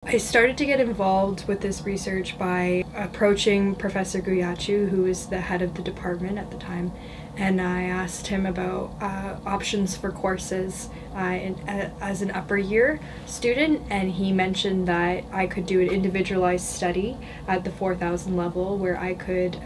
I started to get involved with this research by approaching Professor Guyachu, who was the head of the department at the time, and I asked him about options for courses as an upper year student, and he mentioned that I could do an individualized study at the 4,000 level where I could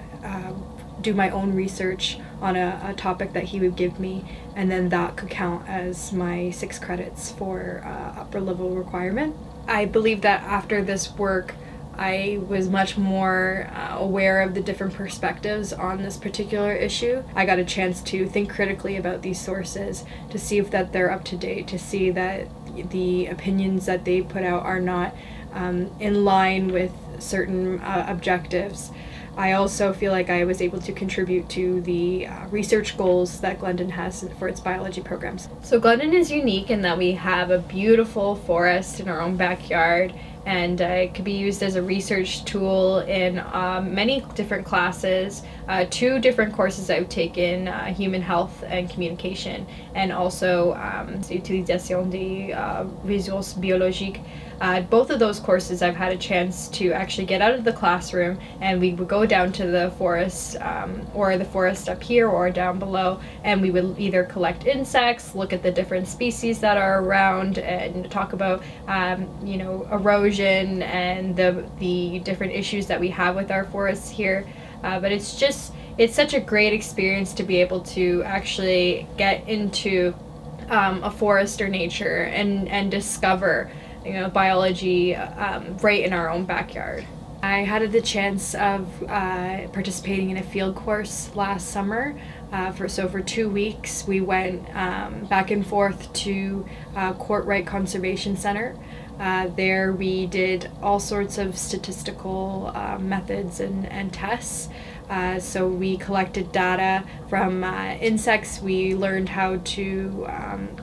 do my own research on a topic that he would give me, and then that could count as my 6 credits for upper level requirement. I believe that after this work, I was much more aware of the different perspectives on this particular issue. I got a chance to think critically about these sources, to see if that they're up to date, to see that the opinions that they put out are not in line with certain objectives. I also feel like I was able to contribute to the research goals that Glendon has for its biology programs. So Glendon is unique in that we have a beautiful forest in our own backyard, and it could be used as a research tool in many different classes. 2 different courses I've taken, human health and communication, and also utilisation des ressources biologiques. Both of those courses I've had a chance to actually get out of the classroom, and we would go down to the forest, or the forest up here or down below, and we would either collect insects, look at the different species that are around, and talk about erosion and the different issues that we have with our forests here. But it's such a great experience to be able to actually get into a forest or nature and discover biology right in our own backyard. I had the chance of participating in a field course last summer. For 2 weeks we went back and forth to Courtright Conservation Center. There we did all sorts of statistical methods and tests. So we collected data from insects. We learned how to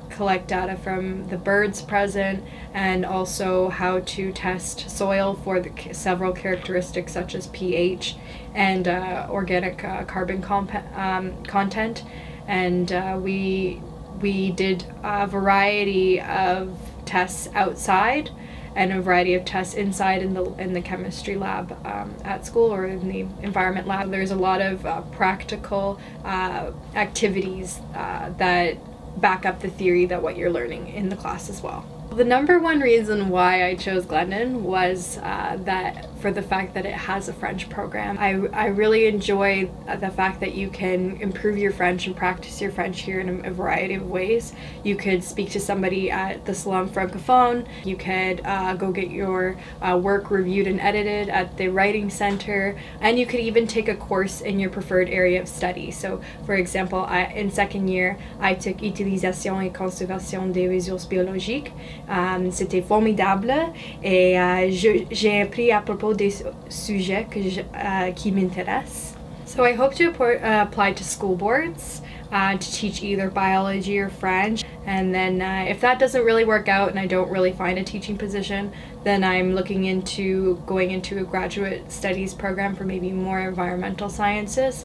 collect data from the birds present, and also how to test soil for several characteristics such as pH and organic carbon content. And we did a variety of tests outside and a variety of tests inside in the chemistry lab at school, or in the environment lab. There's a lot of practical activities that back up the theory that what you're learning in the class as well. The number one reason why I chose Glendon was that for the fact that it has a French program. I really enjoy the fact that you can improve your French and practice your French here in a variety of ways. You could speak to somebody at the Salon Francophone. You could go get your work reviewed and edited at the Writing Center, and you could even take a course in your preferred area of study. So for example, in second year, I took Utilisation et Conservation des ressources biologiques. C'était formidable, et j'ai appris à propos des sujets qui m'intéressent. So I hope to apply to school boards to teach either biology or French, and then if that doesn't really work out and I don't really find a teaching position, then I'm looking into going into a graduate studies program for maybe more environmental sciences.